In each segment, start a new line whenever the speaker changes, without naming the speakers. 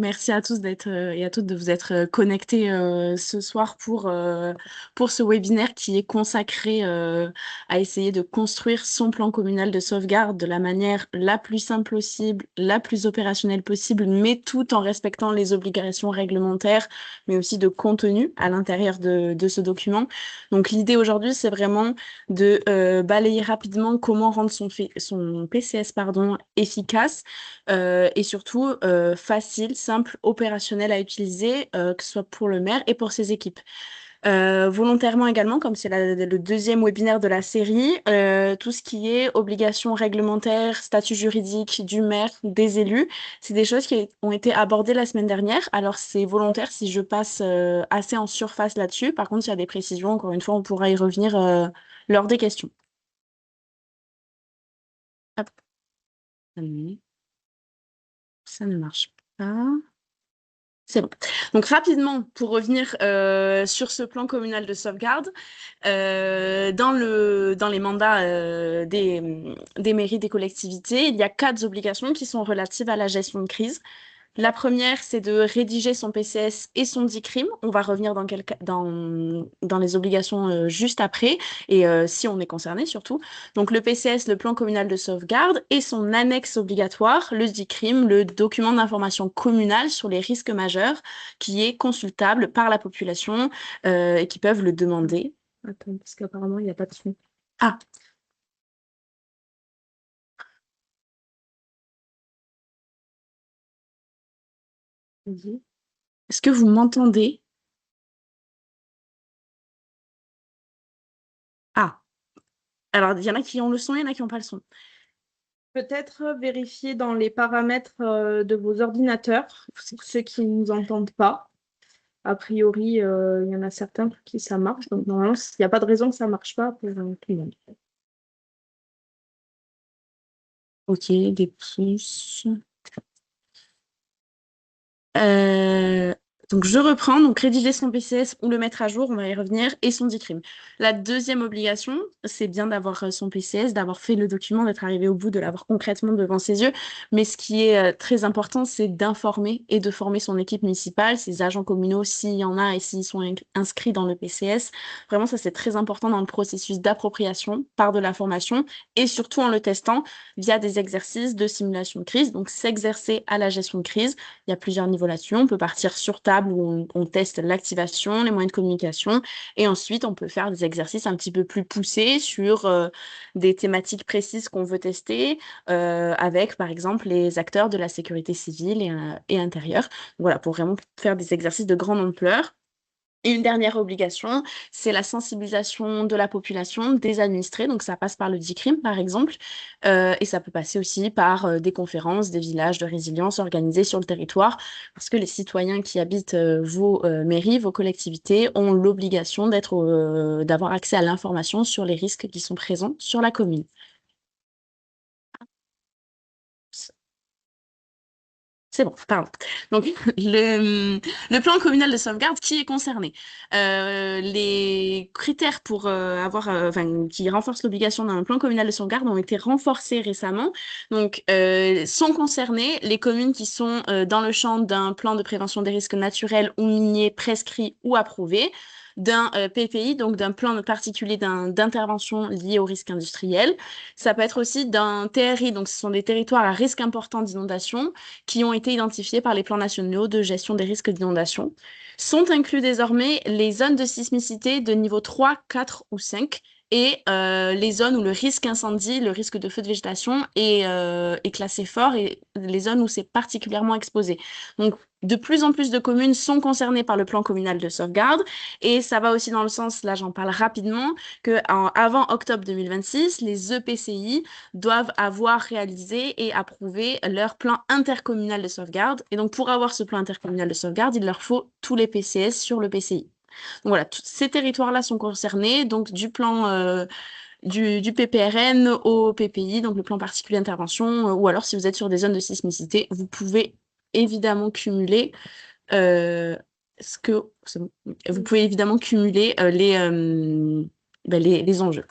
Merci à tous d'être et à toutes de vous être connectés ce soir pour ce webinaire qui est consacré à essayer de construire son plan communal de sauvegarde de la manière la plus simple possible, la plus opérationnelle possible, mais tout en respectant les obligations réglementaires, mais aussi de contenu à l'intérieur de ce document. Donc l'idée aujourd'hui, c'est vraiment de balayer rapidement comment rendre son PCS efficace et surtout facile, simple, opérationnel à utiliser, que ce soit pour le maire et pour ses équipes. Volontairement également, comme c'est le deuxième webinaire de la série, tout ce qui est obligations réglementaires, statut juridique du maire, des élus, c'est des choses qui ont été abordées la semaine dernière. Alors c'est volontaire si je passe assez en surface là-dessus. Par contre, il y a des précisions, encore une fois, on pourra y revenir lors des questions. Hop. Ça ne marche pas. C'est bon. Donc rapidement, pour revenir sur ce plan communal de sauvegarde, dans les mandats des mairies, des collectivités, il y a 4 obligations qui sont relatives à la gestion de crise. La première, c'est de rédiger son PCS et son DICRIM. On va revenir dans les obligations juste après, et si on est concerné surtout. Donc le PCS, le plan communal de sauvegarde, et son annexe obligatoire, le DICRIM, le document d'information communal sur les risques majeurs, qui est consultable par la population et qui peuvent le demander. Attends, parce qu'apparemment, il n'y a pas de son. Ah, est-ce que vous m'entendez? Ah, alors il y en a qui ont le son, il y en a qui n'ont pas le son. Peut-être vérifier dans les paramètres de vos ordinateurs, ceux qui ne nous entendent pas. A priori, il y en a certains pour qui ça marche. Donc, normalement, il n'y a pas de raison que ça ne marche pas pour tout le monde. Ok, des pouces. Euh, donc, je reprends. Donc, rédiger son PCS ou le mettre à jour, on va y revenir, et son DICRIM. La deuxième obligation, c'est bien d'avoir son PCS, d'avoir fait le document, d'être arrivé au bout, de l'avoir concrètement devant ses yeux. Mais ce qui est très important, c'est d'informer et de former son équipe municipale, ses agents communaux, s'il y en a et s'ils sont inscrits dans le PCS. Vraiment, ça, c'est très important dans le processus d'appropriation par de la formation et surtout en le testant via des exercices de simulation de crise. Donc, s'exercer à la gestion de crise. Il y a plusieurs niveaux là-dessus. On peut partir sur table où on teste l'activation, les moyens de communication, et ensuite on peut faire des exercices un petit peu plus poussés sur des thématiques précises qu'on veut tester, avec par exemple les acteurs de la sécurité civile et intérieure. Voilà, pour vraiment faire des exercices de grande ampleur. Et une dernière obligation, c'est la sensibilisation de la population, des administrés. Donc, ça passe par le DICRIM, par exemple. Et ça peut passer aussi par des conférences, des villages de résilience organisés sur le territoire. Parce que les citoyens qui habitent vos mairies, vos collectivités, ont l'obligation d'avoir accès à l'information sur les risques qui sont présents sur la commune. C'est bon, pardon. Donc, le plan communal de sauvegarde, qui est concerné? Les critères pour enfin, qui renforcent l'obligation d'un plan communal de sauvegarde ont été renforcés récemment. Donc, sont concernées les communes qui sont dans le champ d'un plan de prévention des risques naturels ou miniers prescrit ou approuvé, d'un PPI, donc d'un plan particulier d'intervention lié au risque industriel. Ça peut être aussi d'un TRI, donc ce sont des territoires à risque important d'inondation qui ont été identifiés par les plans nationaux de gestion des risques d'inondation. Sont inclus désormais les zones de sismicité de niveau 3, 4 ou 5 et les zones où le risque incendie, le risque de feu de végétation est classé fort et les zones où c'est particulièrement exposé. Donc, de plus en plus de communes sont concernées par le plan communal de sauvegarde et ça va aussi dans le sens, là j'en parle rapidement, qu'avant octobre 2026, les EPCI doivent avoir réalisé et approuvé leur plan intercommunal de sauvegarde. Et donc, pour avoir ce plan intercommunal de sauvegarde, il leur faut tous les PCS sur le PCI. Donc voilà, tous ces territoires-là sont concernés, donc du plan du PPRN au PPI, donc le plan particulier d'intervention, ou alors si vous êtes sur des zones de sismicité, vous pouvez évidemment cumuler ce que vous pouvez évidemment cumuler les enjeux.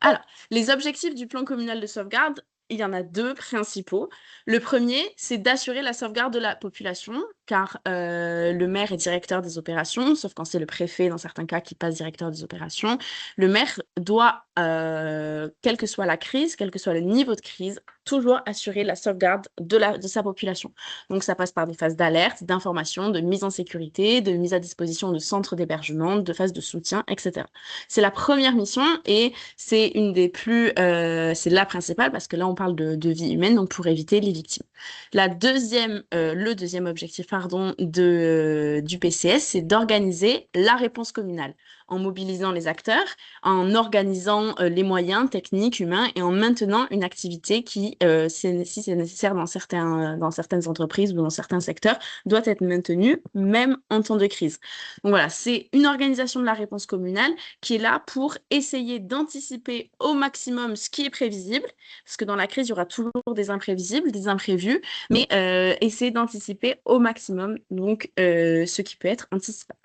Alors, les objectifs du plan communal de sauvegarde, il y en a deux principaux. Le premier, c'est d'assurer la sauvegarde de la population, car le maire est directeur des opérations, sauf quand c'est le préfet, dans certains cas, qui passe directeur des opérations. Le maire doit, quelle que soit la crise, quel que soit le niveau de crise, toujours assurer la sauvegarde de sa population. Donc, ça passe par des phases d'alerte, d'information, de mise en sécurité, de mise à disposition de centres d'hébergement, de phases de soutien, etc. C'est la première mission et c'est une des plus, c'est la principale parce que là, on parle de vie humaine, donc pour éviter les victimes. Le deuxième objectif, pardon, du PCS, c'est d'organiser la réponse communale en mobilisant les acteurs, en organisant les moyens techniques, humains et en maintenant une activité qui, si c'est nécessaire dans certaines entreprises ou dans certains secteurs, doit être maintenue même en temps de crise. Donc voilà, c'est une organisation de la réponse communale qui est là pour essayer d'anticiper au maximum ce qui est prévisible, parce que dans la crise, il y aura toujours des imprévisibles, des imprévus, mais essayer d'anticiper au maximum donc ce qui peut être anticipable.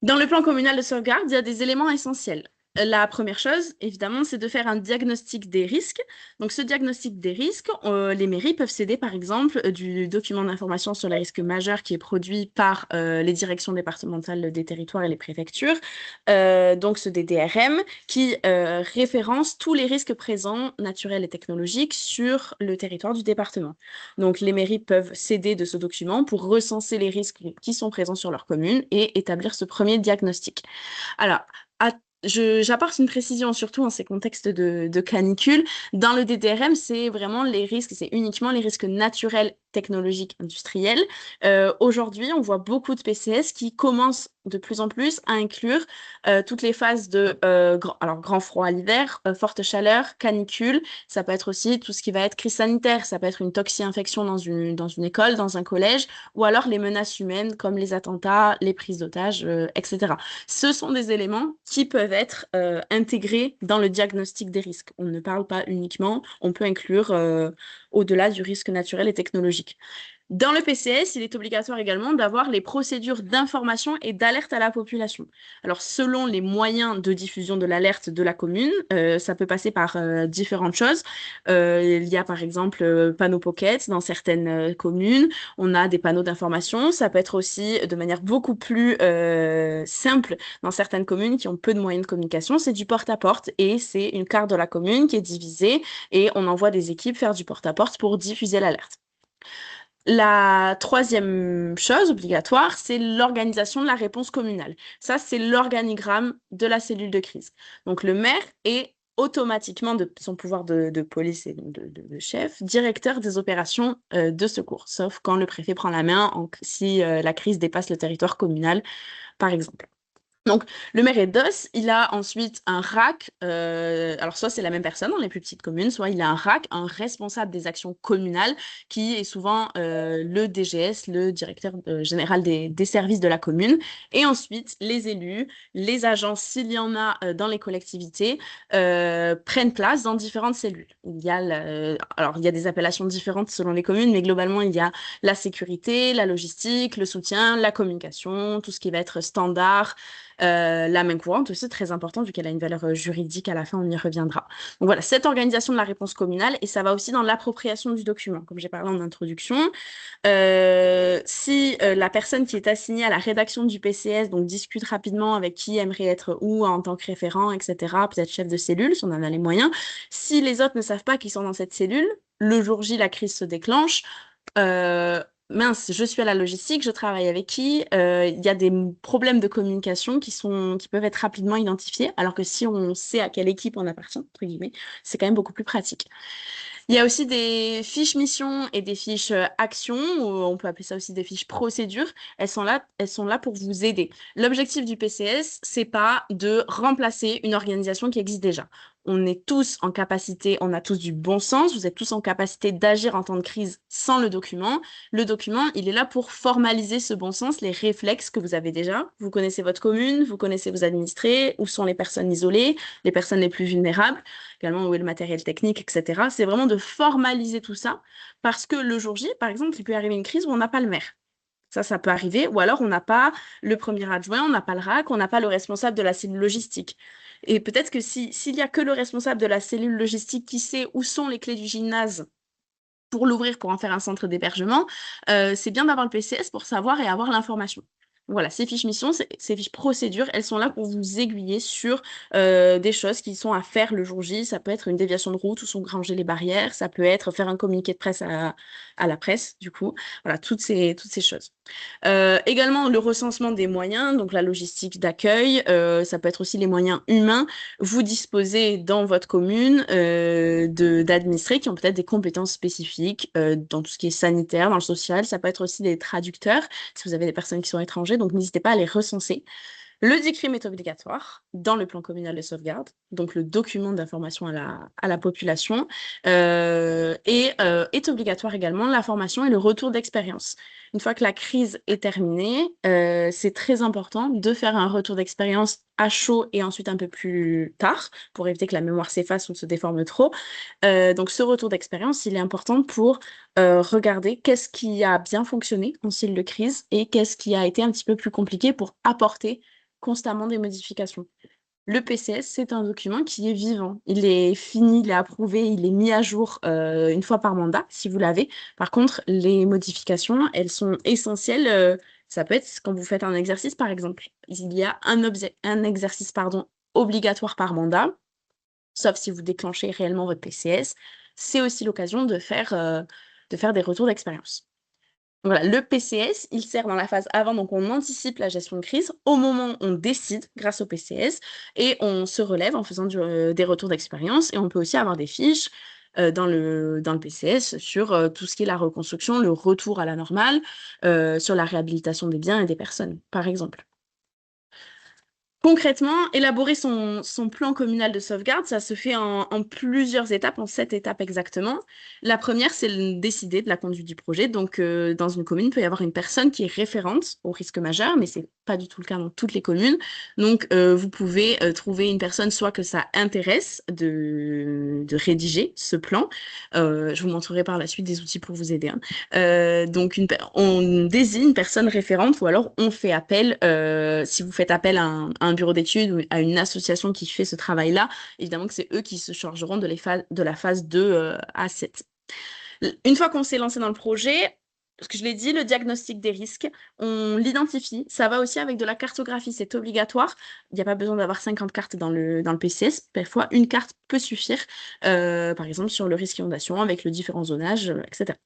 Dans le plan communal de sauvegarde, il y a des éléments essentiels. La première chose, évidemment, c'est de faire un diagnostic des risques. Donc, ce diagnostic des risques, les mairies peuvent s'aider, par exemple, du document d'information sur les risques majeurs qui est produit par les directions départementales des territoires et les préfectures. Donc, ce DDRM qui référence tous les risques présents, naturels et technologiques, sur le territoire du département. Donc, les mairies peuvent s'aider de ce document pour recenser les risques qui sont présents sur leur commune et établir ce premier diagnostic. Alors, j'apporte une précision, surtout en ces contextes de canicule. Dans le DDRM, c'est vraiment les risques, c'est uniquement les risques naturels, technologiques, industriels. Aujourd'hui, on voit beaucoup de PCS qui commencent de plus en plus à inclure toutes les phases de grand froid à l'hiver, forte chaleur, canicule. Ça peut être aussi tout ce qui va être crise sanitaire. Ça peut être une toxi-infection dans une école, dans un collège, ou alors les menaces humaines comme les attentats, les prises d'otages, etc. Ce sont des éléments qui peuvent être intégrés dans le diagnostic des risques. On ne parle pas uniquement, on peut inclure au-delà du risque naturel et technologique. Dans le PCS, il est obligatoire également d'avoir les procédures d'information et d'alerte à la population. Alors, selon les moyens de diffusion de l'alerte de la commune, ça peut passer par différentes choses. Il y a par exemple panneaux pocket dans certaines communes. On a des panneaux d'information. Ça peut être aussi de manière beaucoup plus simple dans certaines communes qui ont peu de moyens de communication. C'est du porte-à-porte et c'est une carte de la commune qui est divisée et on envoie des équipes faire du porte-à-porte pour diffuser l'alerte. La troisième chose obligatoire, c'est l'organisation de la réponse communale. Ça, c'est l'organigramme de la cellule de crise. Donc, le maire est automatiquement, de son pouvoir de police et de chef, directeur des opérations de secours, sauf quand le préfet prend la main si la crise dépasse le territoire communal, par exemple. Donc, le maire est DOS, il a ensuite un RAC, alors soit c'est la même personne dans les plus petites communes, soit il a un RAC, un responsable des actions communales, qui est souvent le DGS, le directeur général des services de la commune. Et ensuite, les élus, les agents, s'il y en a dans les collectivités, prennent place dans différentes cellules. Alors, il y a des appellations différentes selon les communes, mais globalement, il y a la sécurité, la logistique, le soutien, la communication, tout ce qui va être standard, la main courante aussi, très important, vu qu'elle a une valeur juridique à la fin, on y reviendra. Donc voilà, cette organisation de la réponse communale, et ça va aussi dans l'appropriation du document, comme j'ai parlé en introduction. Si la personne qui est assignée à la rédaction du PCS, donc discute rapidement avec qui aimerait être où en tant que référent, etc., peut-être chef de cellule, si on en a les moyens. Si les autres ne savent pas qu'ils sont dans cette cellule, le jour J, la crise se déclenche. Mince, je suis à la logistique, je travaille avec qui? Il y a des problèmes de communication qui peuvent être rapidement identifiés, alors que si on sait à quelle équipe on appartient, entre guillemets, c'est quand même beaucoup plus pratique. Il y a aussi des fiches missions et des fiches actions, ou on peut appeler ça aussi des fiches procédures. Elles sont là pour vous aider. L'objectif du PCS, c'est pas de remplacer une organisation qui existe déjà. On est tous en capacité, on a tous du bon sens, vous êtes tous en capacité d'agir en temps de crise sans le document. Le document, il est là pour formaliser ce bon sens, les réflexes que vous avez déjà. Vous connaissez votre commune, vous connaissez vos administrés, où sont les personnes isolées, les personnes les plus vulnérables, également où est le matériel technique, etc. C'est vraiment de formaliser tout ça parce que le jour J, par exemple, il peut arriver une crise où on n'a pas le maire. Ça peut arriver. Ou alors, on n'a pas le premier adjoint, on n'a pas le RAC, on n'a pas le responsable de la cellule logistique. Et peut-être que s'il y a que le responsable de la cellule logistique qui sait où sont les clés du gymnase pour l'ouvrir, pour en faire un centre d'hébergement, c'est bien d'avoir le PCS pour savoir et avoir l'information. Voilà, ces fiches missions, ces fiches procédures, elles sont là pour vous aiguiller sur des choses qui sont à faire le jour J. Ça peut être une déviation de route ou sont ranger les barrières. Ça peut être faire un communiqué de presse à la presse, du coup. Voilà, toutes ces choses. Également, le recensement des moyens, donc la logistique d'accueil. Ça peut être aussi les moyens humains. Vous disposez dans votre commune d'administrés qui ont peut-être des compétences spécifiques dans tout ce qui est sanitaire, dans le social. Ça peut être aussi des traducteurs, si vous avez des personnes qui sont étrangers. Donc, n'hésitez pas à les recenser. Le DICRIM est obligatoire dans le plan communal de sauvegarde, donc le document d'information à la population, est obligatoire également la formation et le retour d'expérience. Une fois que la crise est terminée, c'est très important de faire un retour d'expérience à chaud et ensuite un peu plus tard pour éviter que la mémoire s'efface ou se déforme trop. Donc ce retour d'expérience, il est important pour regarder qu'est-ce qui a bien fonctionné en style de crise et qu'est-ce qui a été un petit peu plus compliqué pour apporter constamment des modifications. Le PCS, c'est un document qui est vivant. Il est fini, il est approuvé, il est mis à jour une fois par mandat, si vous l'avez. Par contre, les modifications, elles sont essentielles. Ça peut être quand vous faites un exercice, par exemple. Il y a un exercice obligatoire par mandat, sauf si vous déclenchez réellement votre PCS. C'est aussi l'occasion de faire des retours d'expérience. Voilà, le PCS, il sert dans la phase avant, donc on anticipe la gestion de crise. Au moment, on décide grâce au PCS et on se relève en faisant des retours d'expérience. Et on peut aussi avoir des fiches dans le PCS sur tout ce qui est la reconstruction, le retour à la normale, sur la réhabilitation des biens et des personnes, par exemple. Concrètement, élaborer son plan communal de sauvegarde, ça se fait en plusieurs étapes, en 7 étapes exactement. La première, c'est décider de la conduite du projet. Donc, dans une commune, il peut y avoir une personne qui est référente au risque majeur, mais c'est pas du tout le cas dans toutes les communes. Donc, vous pouvez trouver une personne, soit que ça intéresse de rédiger ce plan. Je vous montrerai par la suite des outils pour vous aider, hein. Donc, on désigne une personne référente ou alors on fait appel, si vous faites appel à un bureau d'études ou à une association qui fait ce travail-là, évidemment que c'est eux qui se chargeront de la phase 2 à 7. Une fois qu'on s'est lancé dans le projet, ce que je l'ai dit, le diagnostic des risques, on l'identifie. Ça va aussi avec de la cartographie, c'est obligatoire. Il n'y a pas besoin d'avoir 50 cartes dans le PCS. Parfois, une carte peut suffire, par exemple sur le risque inondation avec le différent zonage, etc.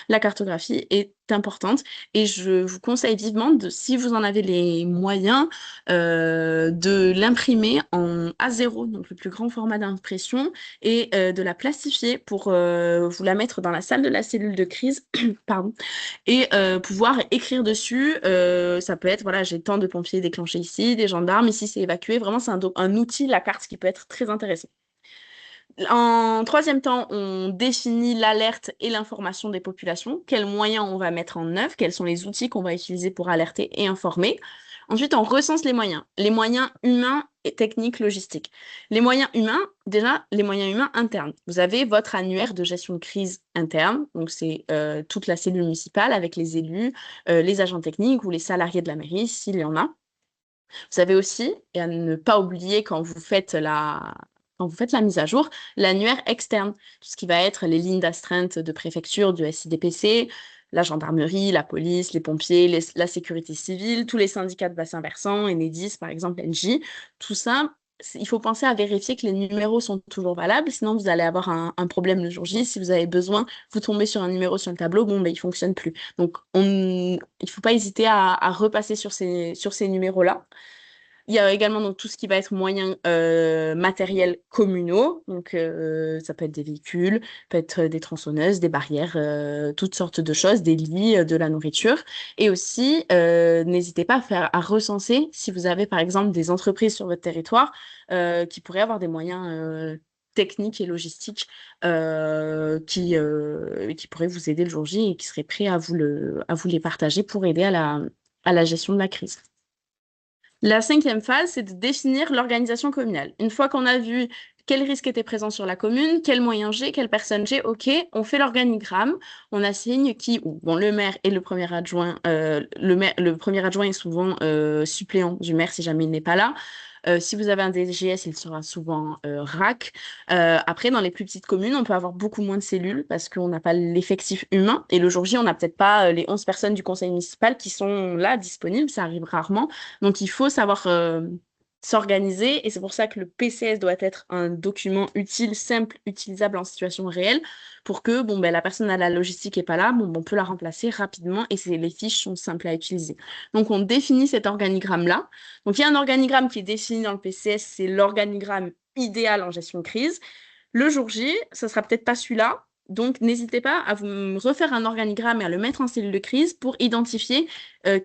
La cartographie est importante et je vous conseille vivement, si vous en avez les moyens, de l'imprimer en A0, donc le plus grand format d'impression, et de la plastifier pour vous la mettre dans la salle de la cellule de crise, pardon, et pouvoir écrire dessus. Ça peut être, voilà, j'ai tant de pompiers déclenchés ici, des gendarmes, ici c'est évacué. Vraiment, c'est un outil, la carte, qui peut être très intéressant. En troisième temps, on définit l'alerte et l'information des populations. Quels moyens on va mettre en œuvre, quels sont les outils qu'on va utiliser pour alerter et informer. Ensuite, on recense les moyens humains et techniques logistiques. Les moyens humains, déjà, les moyens humains internes. Vous avez votre annuaire de gestion de crise interne, donc c'est toute la cellule municipale avec les élus, les agents techniques ou les salariés de la mairie, s'il y en a. Vous avez aussi, et à ne pas oublier quand vous faites la mise à jour, l'annuaire externe, tout ce qui va être les lignes d'astreinte de préfecture, du SIDPC, la gendarmerie, la police, les pompiers, la sécurité civile, tous les syndicats de bassin versant, Enedis par exemple, NJ, tout ça, il faut penser à vérifier que les numéros sont toujours valables, sinon vous allez avoir un problème le jour J. Si vous avez besoin, vous tombez sur un numéro sur le tableau, bon, ben, il ne fonctionne plus. Donc, il ne faut pas hésiter à repasser sur ces numéros-là. Il y a également donc, tout ce qui va être moyens matériels communaux. Donc, ça peut être des véhicules, peut être des tronçonneuses, des barrières, toutes sortes de choses, des lits, de la nourriture. Et aussi, n'hésitez pas à recenser si vous avez, par exemple, des entreprises sur votre territoire qui pourraient avoir des moyens techniques et logistiques qui pourraient vous aider le jour J et qui seraient prêts à vous les partager pour aider à la gestion de la crise. La cinquième phase, c'est de définir l'organisation communale. Une fois qu'on a vu quel risque était présent sur la commune, quels moyens j'ai, quelle personne j'ai, ok, on fait l'organigramme, on assigne qui, ou bon, le maire et le premier adjoint, le premier adjoint est souvent suppléant du maire si jamais il n'est pas là. Si vous avez un DGS, il sera souvent RAC. Après, dans les plus petites communes, on peut avoir beaucoup moins de cellules parce qu'on n'a pas l'effectif humain. Et le jour J, on n'a peut-être pas les 11 personnes du conseil municipal qui sont là, disponibles. Ça arrive rarement. Donc, il faut savoir s'organiser. Et c'est pour ça que le PCS doit être un document utile, simple, utilisable en situation réelle pour que bon, ben, la personne à la logistique n'est pas là. Bon, ben, on peut la remplacer rapidement et les fiches sont simples à utiliser. Donc, on définit cet organigramme-là. Donc, il y a un organigramme qui est défini dans le PCS, c'est l'organigramme idéal en gestion de crise. Le jour J, ce sera peut-être pas celui-là. Donc, n'hésitez pas à vous refaire un organigramme et à le mettre en cellule de crise pour identifier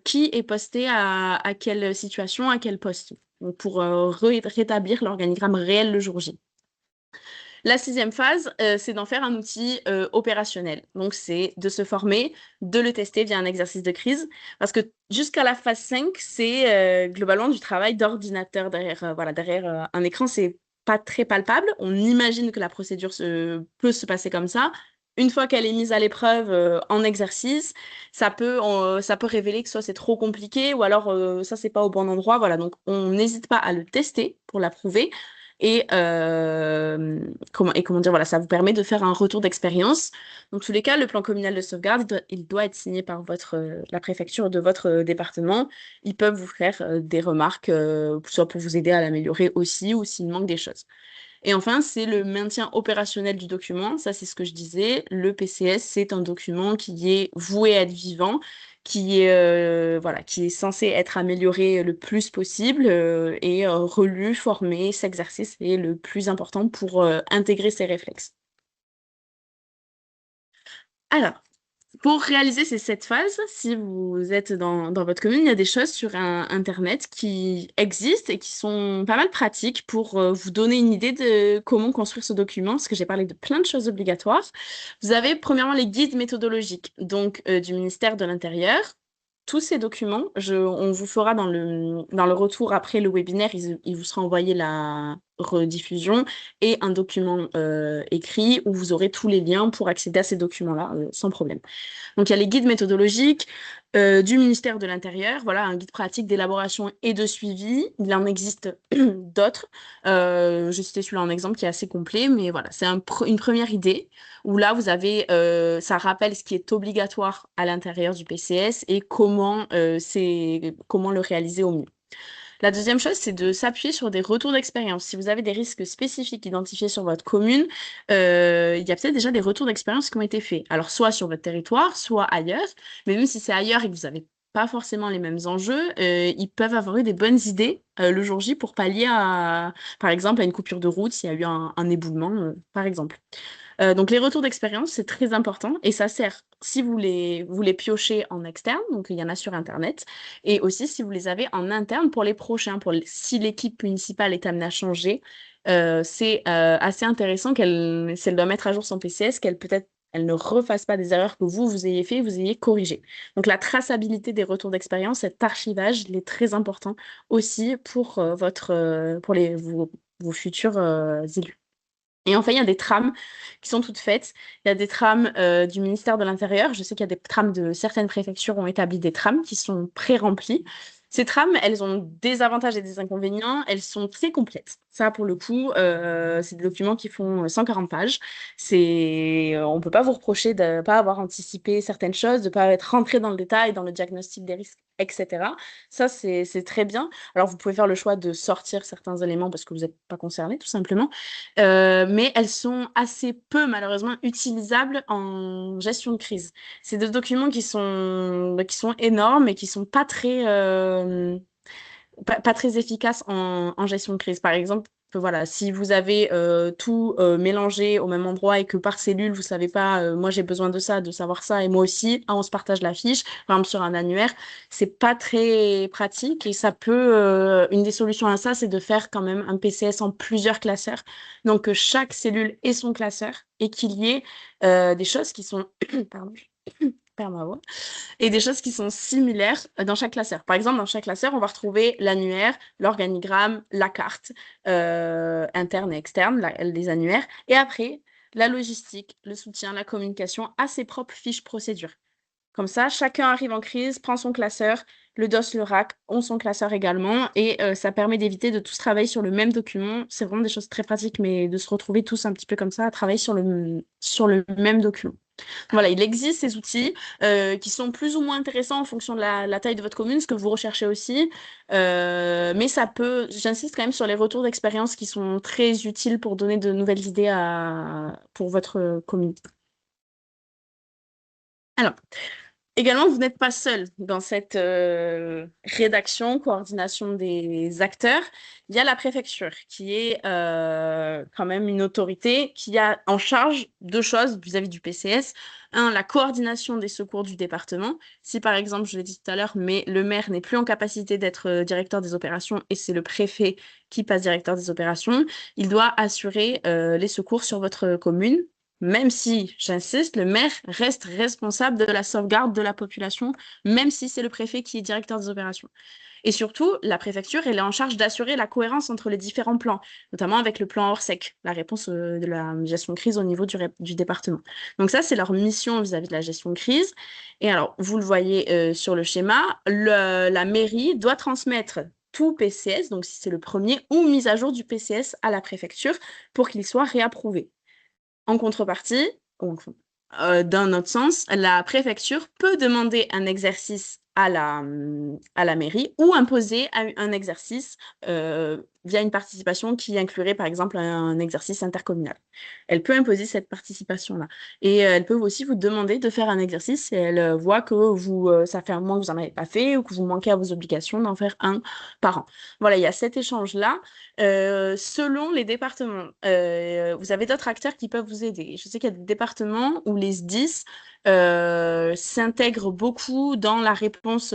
qui est posté à quelle situation, à quel poste. Donc, pour rétablir l'organigramme réel le jour J. La sixième phase, c'est d'en faire un outil opérationnel. Donc, c'est de se former, de le tester via un exercice de crise. Parce que jusqu'à la phase 5, c'est globalement du travail d'ordinateur derrière, voilà, derrière un écran. C'est pas très palpable. On imagine que la procédure peut se passer comme ça. Une fois qu'elle est mise à l'épreuve en exercice, ça peut révéler que soit c'est trop compliqué ou alors ça, c'est pas au bon endroit. Voilà, donc on n'hésite pas à le tester pour l'approuver. Et comment dire, voilà, ça vous permet de faire un retour d'expérience. Dans tous les cas, le plan communal de sauvegarde, il doit être signé par la préfecture de votre département. Ils peuvent vous faire des remarques, soit pour vous aider à l'améliorer aussi, ou s'il manque des choses. Et enfin, c'est le maintien opérationnel du document. Ça, c'est ce que je disais. Le PCS, c'est un document qui est voué à être vivant, voilà, qui est censé être amélioré le plus possible et relu, formé, s'exercer, c'est le plus important pour intégrer ces réflexes. Alors, pour réaliser ces 7 phases, si vous êtes dans votre commune, il y a des choses sur Internet qui existent et qui sont pas mal pratiques pour vous donner une idée de comment construire ce document, parce que j'ai parlé de plein de choses obligatoires. Vous avez premièrement les guides méthodologiques, donc du ministère de l'Intérieur. Tous ces documents, on vous fera dans le retour après le webinaire, il vous sera envoyé la rediffusion et un document écrit où vous aurez tous les liens pour accéder à ces documents-là sans problème. Donc, il y a les guides méthodologiques du ministère de l'Intérieur, voilà, un guide pratique d'élaboration et de suivi. Il en existe d'autres. J'ai cité celui-là en exemple qui est assez complet, mais voilà, c'est une première idée où là, vous avez, ça rappelle ce qui est obligatoire à l'intérieur du PCS et comment le réaliser au mieux. La deuxième chose, c'est de s'appuyer sur des retours d'expérience. Si vous avez des risques spécifiques identifiés sur votre commune, il y a peut-être déjà des retours d'expérience qui ont été faits. Alors, soit sur votre territoire, soit ailleurs. Mais même si c'est ailleurs et que vous n'avez pas forcément les mêmes enjeux, ils peuvent avoir eu des bonnes idées le jour J pour pallier par exemple, à une coupure de route s'il y a eu un éboulement, par exemple. Donc les retours d'expérience, c'est très important et ça sert si vous les piochez en externe, donc il y en a sur Internet, et aussi si vous les avez en interne pour les prochains, si l'équipe municipale est amenée à changer, c'est assez intéressant si elle doit mettre à jour son PCS, qu'elle peut-être elle ne refasse pas des erreurs que vous ayez fait, vous ayez corrigé. Donc la traçabilité des retours d'expérience, cet archivage, il est très important aussi pour vos futurs élus. Et enfin, il y a des trames qui sont toutes faites. Il y a des trames du ministère de l'Intérieur. Je sais qu'il y a des trames de certaines préfectures ont établi des trames qui sont pré-remplies. Ces trames, elles ont des avantages et des inconvénients. Elles sont très complètes. Ça, pour le coup, c'est des documents qui font 140 pages. On ne peut pas vous reprocher de ne pas avoir anticipé certaines choses, de ne pas être rentré dans le détail, dans le diagnostic des risques, etc. Ça, c'est très bien. Alors, vous pouvez faire le choix de sortir certains éléments parce que vous n'êtes pas concerné, tout simplement. Mais elles sont assez peu, malheureusement, utilisables en gestion de crise. C'est des documents qui sont énormes et qui sont pas très efficaces en gestion de crise. Par exemple, voilà, si vous avez tout mélangé au même endroit et que par cellule, vous savez pas, moi j'ai besoin de ça, de savoir ça, et moi aussi, on se partage la fiche, par exemple sur un annuaire, c'est pas très pratique et une des solutions à ça, c'est de faire quand même un PCS en plusieurs classeurs. Donc que chaque cellule ait son classeur et qu'il y ait des choses qui sont, pardon, perds ma voix, et des choses qui sont similaires dans chaque classeur. Par exemple, dans chaque classeur, on va retrouver l'annuaire, l'organigramme, la carte interne et externe, les annuaires, et après, la logistique, le soutien, la communication à ses propres fiches procédures. Comme ça, chacun arrive en crise, prend son classeur, le DOS, le RAC ont son classeur également, et ça permet d'éviter de tous travailler sur le même document. C'est vraiment des choses très pratiques, mais de se retrouver tous un petit peu comme ça, à travailler sur le même document. Voilà, il existe ces outils qui sont plus ou moins intéressants en fonction de la taille de votre commune, ce que vous recherchez aussi. Mais ça peut, j'insiste quand même sur les retours d'expérience qui sont très utiles pour donner de nouvelles idées pour votre commune. Alors, également, vous n'êtes pas seul dans cette rédaction, coordination des acteurs. Il y a la préfecture qui est quand même une autorité qui a en charge deux choses vis-à-vis du PCS. Un, la coordination des secours du département. Si par exemple, je l'ai dit tout à l'heure, mais le maire n'est plus en capacité d'être directeur des opérations et c'est le préfet qui passe directeur des opérations, il doit assurer les secours sur votre commune, même si, j'insiste, le maire reste responsable de la sauvegarde de la population, même si c'est le préfet qui est directeur des opérations. Et surtout, la préfecture, elle est en charge d'assurer la cohérence entre les différents plans, notamment avec le plan Orsec, la réponse de la gestion de crise au niveau du département. Donc ça, c'est leur mission vis-à-vis de la gestion de crise. Et alors, vous le voyez sur le schéma, la mairie doit transmettre tout PCS, donc si c'est le premier, ou mise à jour du PCS à la préfecture pour qu'il soit réapprouvé. En contrepartie, d'un autre sens, la préfecture peut demander un exercice à la mairie ou imposer un exercice via une participation qui inclurait par exemple un exercice intercommunal. Elle peut imposer cette participation-là. Et elle peut aussi vous demander de faire un exercice si elle voit que ça fait un mois que vous n'en avez pas fait ou que vous manquez à vos obligations d'en faire un par an. Voilà, il y a cet échange-là. Selon les départements, vous avez d'autres acteurs qui peuvent vous aider. Je sais qu'il y a des départements où les SDIS s'intègrent beaucoup dans la réponse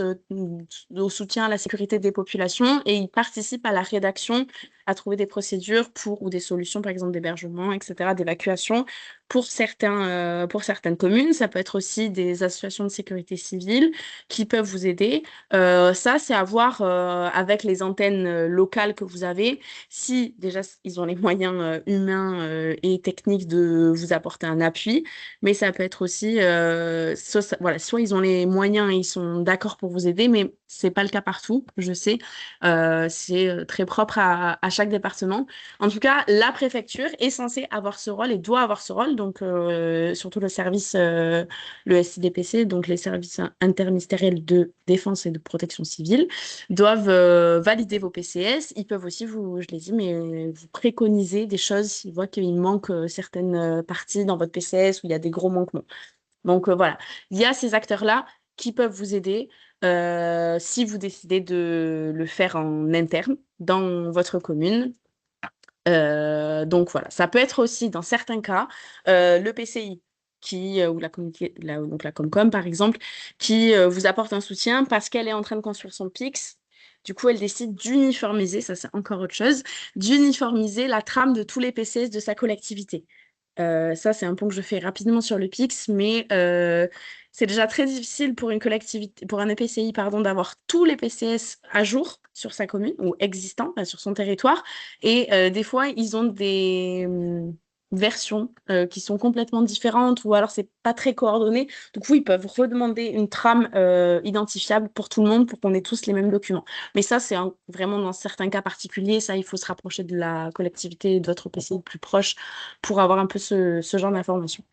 au soutien à la sécurité des populations et ils participent à la rédaction, à trouver des procédures ou des solutions, par exemple d'hébergement, etc., d'évacuation pour certaines communes. Ça peut être aussi des associations de sécurité civile qui peuvent vous aider. Ça, c'est à voir avec les antennes locales que vous avez. Si déjà ils ont les moyens humains et techniques de vous apporter un appui, mais ça peut être aussi, voilà, soit ils ont les moyens et ils sont d'accord pour vous aider, mais c'est pas le cas partout, je sais. C'est très propre à chaque département. En tout cas, la préfecture est censée avoir ce rôle et doit avoir ce rôle, donc surtout le service, le SIDPC, donc les services interministériels de défense et de protection civile, doivent valider vos PCS. Ils peuvent aussi je l'ai dit, mais vous préconiser des choses s'ils voient qu'il manque certaines parties dans votre PCS où il y a des gros manquements. Donc voilà, il y a ces acteurs-là qui peuvent vous aider si vous décidez de le faire en interne dans votre commune. Donc voilà, ça peut être aussi dans certains cas le PCI ou donc la Comcom par exemple, qui vous apporte un soutien parce qu'elle est en train de construire son PIX. Du coup, elle décide d'uniformiser, ça c'est encore autre chose, d'uniformiser la trame de tous les PCS de sa collectivité. Ça, c'est un point que je fais rapidement sur le PIX, mais c'est déjà très difficile pour une collectivité, pour un EPCI, pardon, d'avoir tous les PCS à jour sur sa commune ou existants sur son territoire. Et des fois, ils ont des versions qui sont complètement différentes ou alors c'est pas très coordonné. Du coup, ils peuvent redemander une trame identifiable pour tout le monde pour qu'on ait tous les mêmes documents. Mais ça, c'est vraiment dans certains cas particuliers. Ça, il faut se rapprocher de la collectivité et de votre EPCI le plus proche pour avoir un peu ce genre d'informations.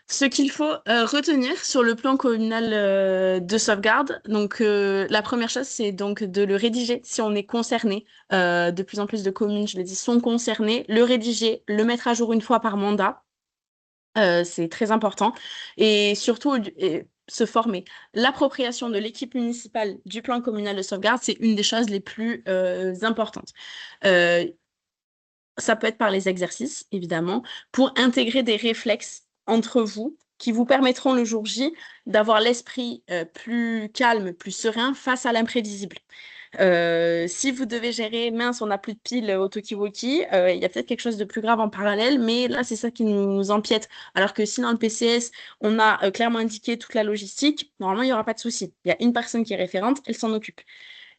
Ce qu'il faut retenir sur le plan communal de sauvegarde, donc la première chose, c'est donc de le rédiger si on est concerné. De plus en plus de communes, je l'ai dit, sont concernées. Le rédiger, le mettre à jour une fois par mandat, c'est très important. Et surtout, se former. L'appropriation de l'équipe municipale du plan communal de sauvegarde, c'est une des choses les plus importantes. Euh, Ça peut être par les exercices, évidemment, pour intégrer des réflexes entre vous qui vous permettront le jour J d'avoir l'esprit plus calme, plus serein face à l'imprévisible. Si vous devez gérer, mince, on n'a plus de piles au talkie-walkie, il y a peut-être quelque chose de plus grave en parallèle, mais là, c'est ça qui nous empiète. Alors que si dans le PCS, on a clairement indiqué toute la logistique, normalement, il n'y aura pas de souci. Il y a une personne qui est référente, elle s'en occupe.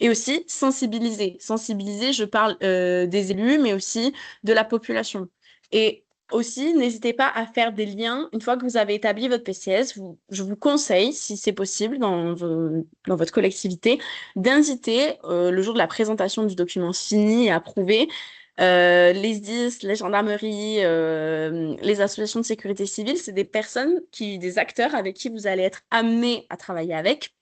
Et aussi, sensibiliser. Sensibiliser, je parle des élus, mais aussi de la population. Et aussi, n'hésitez pas à faire des liens. Une fois que vous avez établi votre PCS, je vous conseille, si c'est possible dans votre collectivité, d'inviter le jour de la présentation du document fini et approuvé, les SDIS, les gendarmeries, les associations de sécurité civile, c'est des personnes des acteurs avec qui vous allez être amenés à travailler avec.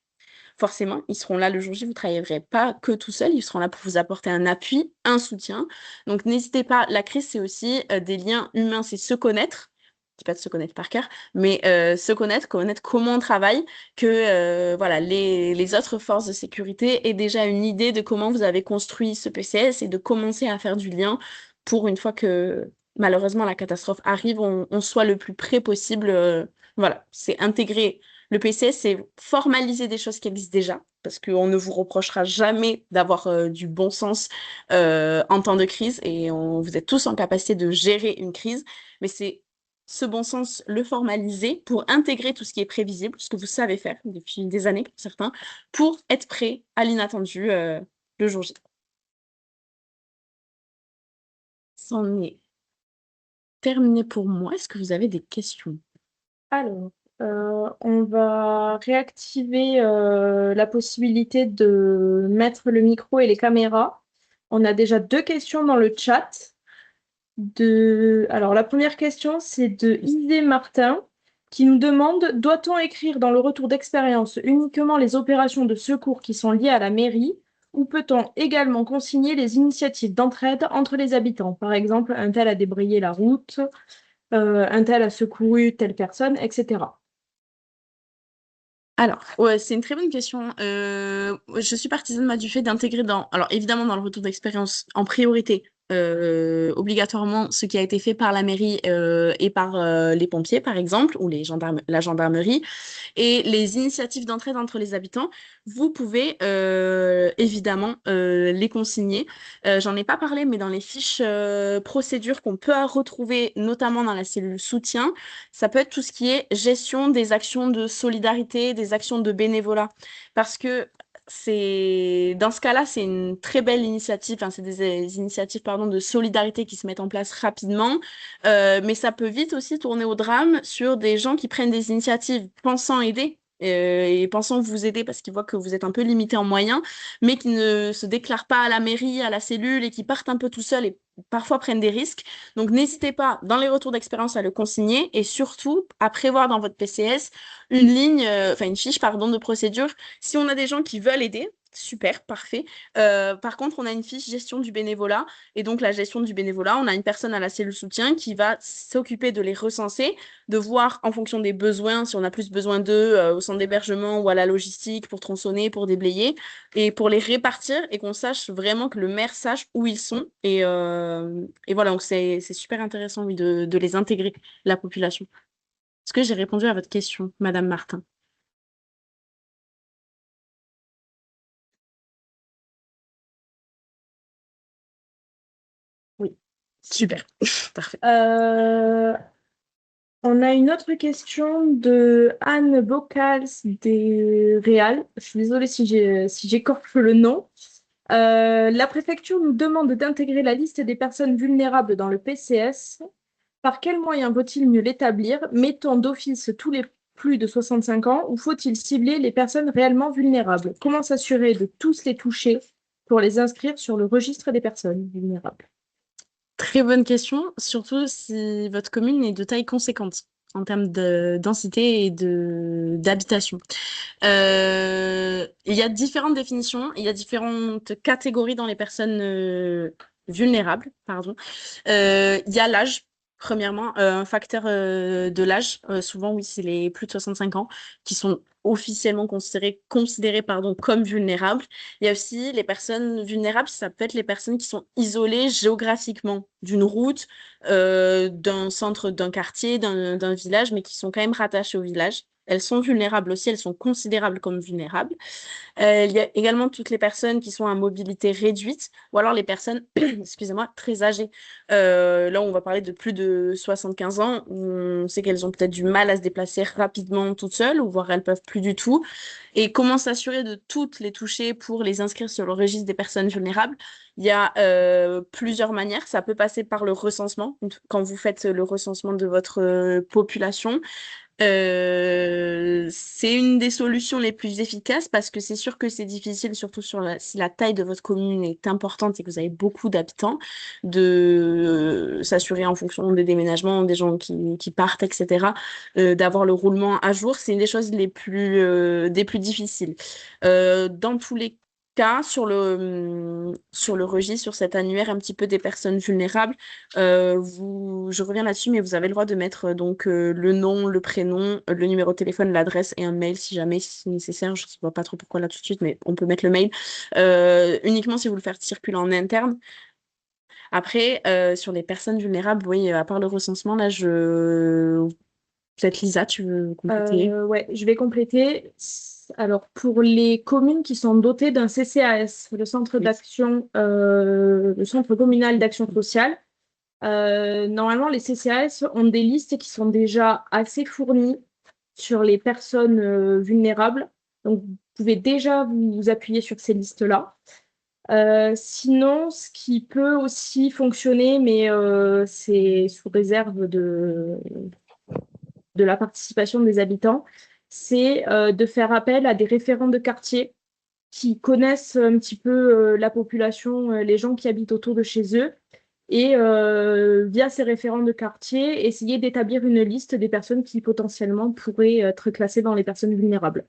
Forcément, ils seront là le jour J, vous ne travaillerez pas que tout seul, ils seront là pour vous apporter un appui, un soutien. Donc n'hésitez pas, la crise, c'est aussi des liens humains, c'est se connaître. Je ne dis pas de se connaître par cœur, mais se connaître, connaître comment on travaille, que voilà, les autres forces de sécurité aient déjà une idée de comment vous avez construit ce PCS et de commencer à faire du lien pour une fois que malheureusement la catastrophe arrive, on soit le plus près possible. Voilà, c'est intégrer le PCS, c'est formaliser des choses qui existent déjà, parce qu'on ne vous reprochera jamais d'avoir du bon sens en temps de crise, et vous êtes tous en capacité de gérer une crise, mais c'est ce bon sens, le formaliser pour intégrer tout ce qui est prévisible, ce que vous savez faire depuis des années pour certains, pour être prêt à l'inattendu le jour J. C'en est terminé pour moi. Est-ce que vous avez des questions?
Alors, on va réactiver la possibilité de mettre le micro et les caméras. On a déjà 2 questions dans le chat. Alors, la première question, c'est de Isée Martin qui nous demande, doit-on écrire dans le retour d'expérience uniquement les opérations de secours qui sont liées à la mairie ou peut-on également consigner les initiatives d'entraide entre les habitants? Par exemple, un tel a débrayé la route, un tel a secouru telle personne, etc.
Alors, ouais, c'est une très bonne question. Je suis partisane moi, du fait d'intégrer alors évidemment dans le retour d'expérience, en priorité, obligatoirement ce qui a été fait par la mairie et par les pompiers, par exemple, ou la gendarmerie, et les initiatives d'entraide entre les habitants, vous pouvez évidemment les consigner. J'en ai pas parlé, mais dans les fiches procédures qu'on peut retrouver, notamment dans la cellule soutien, ça peut être tout ce qui est gestion des actions de solidarité, des actions de bénévolat. Parce que dans ce cas-là, c'est une très belle initiative, enfin, c'est des initiatives, pardon, de solidarité qui se mettent en place rapidement, mais ça peut vite aussi tourner au drame sur des gens qui prennent des initiatives pensant aider. Et pensant vous aider parce qu'ils voient que vous êtes un peu limité en moyens, mais qui ne se déclarent pas à la mairie, à la cellule et qui partent un peu tout seuls et parfois prennent des risques. Donc, n'hésitez pas, dans les retours d'expérience, à le consigner et surtout à prévoir dans votre PCS une ligne, enfin une fiche, pardon, de procédure. Si on a des gens qui veulent aider, super, parfait. Par contre, on a une fiche gestion du bénévolat et donc la gestion du bénévolat, on a une personne à la cellule soutien qui va s'occuper de les recenser, de voir en fonction des besoins, si on a plus besoin d'eux au centre d'hébergement ou à la logistique pour tronçonner, pour déblayer et pour les répartir et qu'on sache vraiment que le maire sache où ils sont. Et voilà, donc c'est super intéressant oui, de les intégrer, la population. Est-ce que j'ai répondu à votre question, Madame Martin? Oui, super, parfait.
On a une autre question de Anne Bocals des Réal. Je suis désolée si j'écorche le nom. La préfecture nous demande d'intégrer la liste des personnes vulnérables dans le PCS. Par quel moyen vaut-il mieux l'établir? Mettons d'office tous les plus de 65 ans ou faut-il cibler les personnes réellement vulnérables? Comment s'assurer de tous les toucher pour les inscrire sur le registre des personnes vulnérables?
Très bonne question, surtout si votre commune est de taille conséquente en termes de densité et d'habitation. Il y a différentes définitions, il y a différentes catégories dans les personnes vulnérables, pardon. Il y a l'âge. Premièrement, un facteur de l'âge, souvent oui, c'est les plus de 65 ans qui sont officiellement considérés pardon, comme vulnérables. Il y a aussi les personnes vulnérables, ça peut être les personnes qui sont isolées géographiquement d'une route, d'un centre, d'un quartier, d'un village, mais qui sont quand même rattachées au village. Elles sont vulnérables aussi, elles sont considérables comme vulnérables. Il y a également toutes les personnes qui sont à mobilité réduite ou alors les personnes, excusez-moi, très âgées. Là, on va parler de plus de 75 ans, où on sait qu'elles ont peut-être du mal à se déplacer rapidement toutes seules, ou voire elles peuvent plus du tout. Et comment s'assurer de toutes les toucher pour les inscrire sur le registre des personnes vulnérables? Il y a plusieurs manières. Ça peut passer par le recensement, quand vous faites le recensement de votre population. C'est une des solutions les plus efficaces parce que c'est sûr que c'est difficile, surtout si la taille de votre commune est importante et que vous avez beaucoup d'habitants, de s'assurer en fonction des déménagements, des gens qui partent, etc., d'avoir le roulement à jour. C'est une des choses des plus difficiles. Dans tous les cas, sur le registre, sur cet annuaire un petit peu des personnes vulnérables, je reviens là-dessus, mais vous avez le droit de mettre donc le nom, le prénom, le numéro de téléphone, l'adresse et un mail si jamais c'est nécessaire. Je ne vois pas trop pourquoi là tout de suite, mais on peut mettre le mail. Uniquement si vous le faites circuler en interne. Après, sur les personnes vulnérables, oui, à part le recensement, là, peut-être Lisa, tu veux compléter?
Ouais, je vais compléter. Alors, pour les communes qui sont dotées d'un CCAS,
Oui.
Le centre communal d'action sociale, normalement, les CCAS ont des listes qui sont déjà assez fournies sur les personnes vulnérables. Donc, vous pouvez déjà vous appuyer sur ces listes-là. Sinon, ce qui peut aussi fonctionner, mais c'est sous réserve de la participation des habitants, c'est de faire appel à des référents de quartier qui connaissent un petit peu la population, les gens qui habitent autour de chez eux, et via ces référents de quartier, essayer d'établir une liste des personnes qui potentiellement pourraient être classées dans les personnes vulnérables.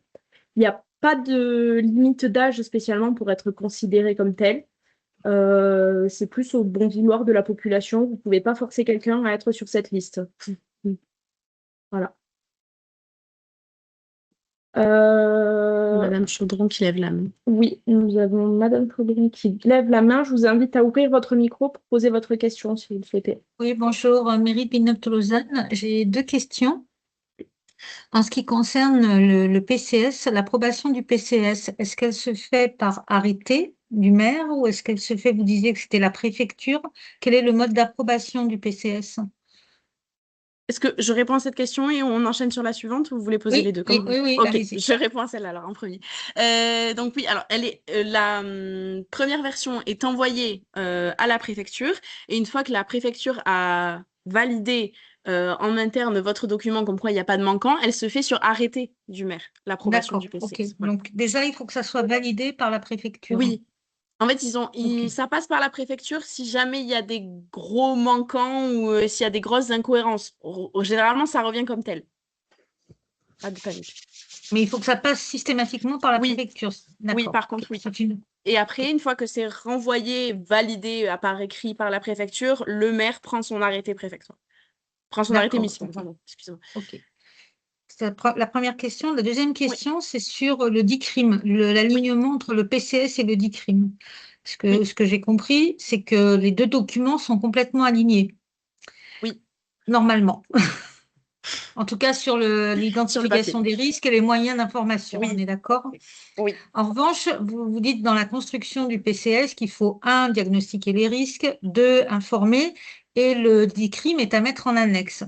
Il n'y a pas de limite d'âge spécialement pour être considéré comme tel. C'est plus au bon vouloir de la population. Vous ne pouvez pas forcer quelqu'un à être sur cette liste. Voilà. Euh,
Madame Chaudron qui lève la main.
oui, nous avons Madame Chaudron qui lève la main. Je vous invite à ouvrir votre micro pour poser votre question si vous le souhaitez.
Oui, bonjour, Mairie de Villeneuve-Tolosane. J'ai deux questions. En ce qui concerne le PCS, l'approbation du PCS, est-ce qu'elle se fait par arrêté du maire ou est-ce qu'elle se fait, vous disiez que c'était la préfecture, quel est le mode d'approbation du PCS?
Est-ce que je réponds à cette question et on enchaîne sur la suivante ou vous voulez poser les
Oui,
deux comme
oui,
vous
oui,
voulez.
oui,
Ok,
allez-y.
je réponds à celle-là alors en premier. Donc oui, alors la première version est envoyée à la préfecture et une fois que la préfecture a validé en interne votre document comme quoi il n'y a pas de manquant, elle se fait sur arrêté du maire, l'approbation
D'accord,
du
ok.
PCS. Voilà.
Donc déjà, il faut que ça soit validé par la préfecture.
Oui, en fait,
Ok,
ça passe par la préfecture si jamais il y a des gros manquants ou s'il y a des grosses incohérences. Généralement, ça revient comme tel. Pas de panique.
mais il faut que ça passe systématiquement par la
Oui,
préfecture.
oui,
D'accord.
par contre, oui.
Ça fait une-
Et après, une fois que c'est renvoyé, validé par écrit par la préfecture, le maire prend son arrêté préfectoire. Prend son arrêté
D'accord,
municipal,
ok.
pardon, excusez-moi.
Ok. C'est la première question. La deuxième
Oui,
question, c'est sur le DICRIM,
oui,
l'alignement entre le PCS et le DICRIM.
oui,
Ce que j'ai compris, c'est que les deux documents sont complètement alignés,
oui,
normalement. En tout cas, sur
sur le papier.
l'identification des risques et les moyens d'information. On
Oui,
est d'accord?
oui,
En revanche, vous dites dans la construction du PCS qu'il faut, un, diagnostiquer les risques, deux, informer, et le DICRIM est à mettre en annexe.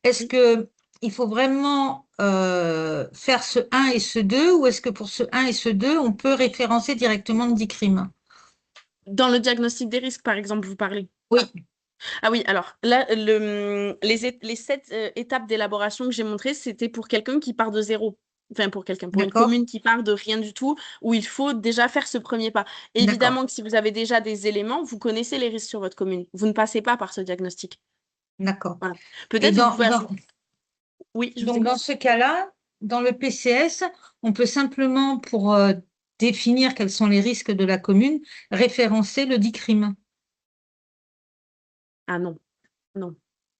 Est-ce
oui.
que il faut vraiment faire ce un et ce 2, ou est-ce que pour ce un et ce 2, on peut référencer directement le DICRIM?
Dans le diagnostic des risques, par exemple, vous parlez.
Oui,
Ah oui, alors là, les 7 étapes d'élaboration que j'ai montrées, c'était pour quelqu'un qui part de zéro. Enfin, pour une
d'accord,
commune qui part de rien du tout, où il faut déjà faire ce premier pas.
d'accord,
Évidemment que si vous avez déjà des éléments, vous connaissez les risques sur votre commune. Vous ne passez pas par ce diagnostic.
d'accord.
Voilà.
Et
Peut-être vous pouvez ajouter. Oui, je vous
donc, dans
écoute.
ce cas-là, dans le PCS, on peut simplement, pour définir quels sont les risques de la commune, référencer le DICRIM.
Ah non, non.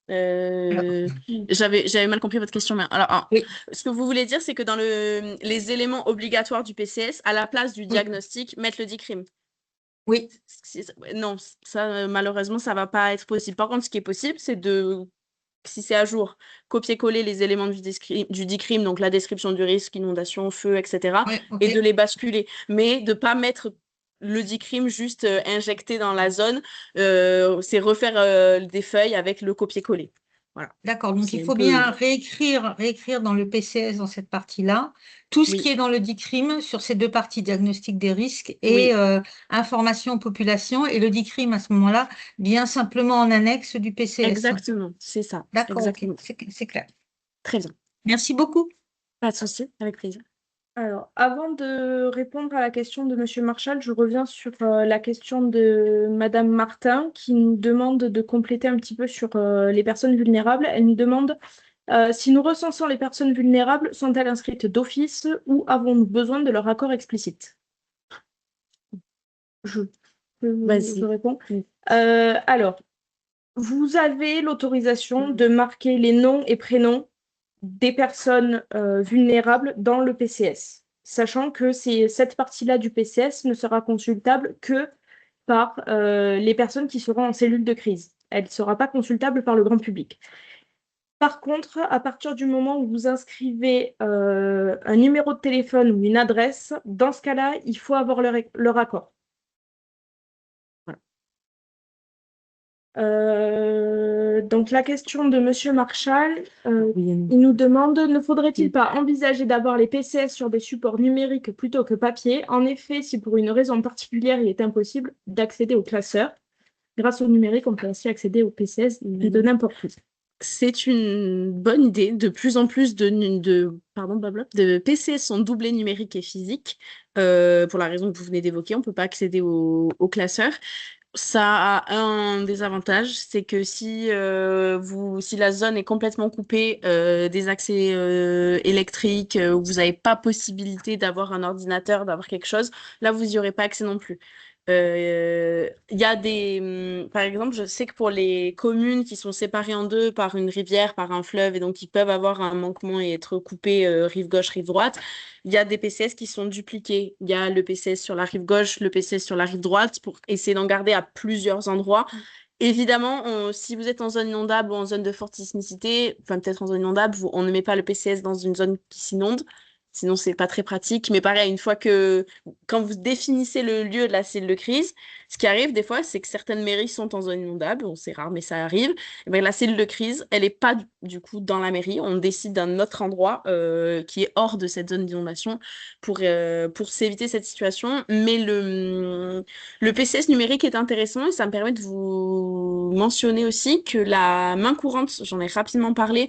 Alors,
J'avais mal compris votre question, mais alors,
oui,
ce que vous voulez dire, c'est que dans les éléments obligatoires du PCS, à la place du
oui,
diagnostic, mettre le DICRIM.
oui,
Non, ça, malheureusement, ça va pas être possible. Par contre, ce qui est possible, c'est si c'est à jour, copier-coller les éléments du DICRIM, donc la description du risque, inondation, feu, etc.,
oui,
et de
ok.
les basculer. Mais de pas mettre le DICRIM juste injecté dans la zone, c'est refaire des feuilles avec le copier-coller. Voilà.
D'accord, donc il
C'est un
faut bien
peu...
réécrire dans le PCS, dans cette partie-là, tout ce qui
Oui,
est dans le DICRIM sur ces deux parties, diagnostic des risques et
oui,
information aux populations, et le DICRIM à ce moment-là, bien simplement en annexe du PCS.
exactement. C'est ça.
D'accord, ok,
Exactement.
c'est clair.
Très bien.
Merci beaucoup.
Pas de souci, avec plaisir.
Alors, avant de répondre à la question de Monsieur Marchal, je reviens sur la question de Madame Martin qui nous demande de compléter un petit peu sur les personnes vulnérables. Elle nous demande si nous recensons les personnes vulnérables, sont-elles inscrites d'office ou avons-nous besoin de leur accord explicite? Je, je
Vas-y.
réponds.
Oui.
Alors, vous avez l'autorisation de marquer les noms et prénoms des personnes vulnérables dans le PCS, sachant que cette partie-là du PCS ne sera consultable que par les personnes qui seront en cellule de crise. Elle ne sera pas consultable par le grand public. Par contre, à partir du moment où vous inscrivez un numéro de téléphone ou une adresse, dans ce cas-là, il faut avoir leur accord.
Voilà.
Donc la question de Monsieur Marchal,
Oui.
il nous demande, ne faudrait-il pas envisager d'avoir les PCS sur des supports numériques plutôt que papier? En effet, si pour une raison particulière il est impossible d'accéder au classeur, grâce au numérique, on peut ainsi accéder au PCS de n'importe où.
C'est une bonne idée. De plus en plus pardon, blablabla, de PCS sont doublés numériques et physiques. Pour la raison que vous venez d'évoquer, on ne peut pas accéder au classeur. Ça a un désavantage, c'est que si la zone est complètement coupée des accès électriques, où vous n'avez pas possibilité d'avoir un ordinateur, d'avoir quelque chose, là, vous n'y aurez pas accès non plus. Il y a par exemple, je sais que pour les communes qui sont séparées en deux par une rivière, par un fleuve, et donc qui peuvent avoir un manquement et être coupées rive gauche, rive droite, il y a des PCS qui sont dupliqués. Il y a le PCS sur la rive gauche, le PCS sur la rive droite, pour essayer d'en garder à plusieurs endroits. Évidemment, si vous êtes en zone inondable ou en zone de forte sismicité, enfin peut-être en zone inondable, on ne met pas le PCS dans une zone qui s'inonde. Sinon, c'est pas très pratique. Mais pareil, quand vous définissez le lieu de la cellule de crise, ce qui arrive des fois, c'est que certaines mairies sont en zone inondable. Bon, c'est rare, mais ça arrive. Et bien, la cellule de crise, elle n'est pas du coup dans la mairie. On décide d'un autre endroit qui est hors de cette zone d'inondation pour s'éviter cette situation. Mais le PCS numérique est intéressant et ça me permet de vous mentionner aussi que la main courante, j'en ai rapidement parlé,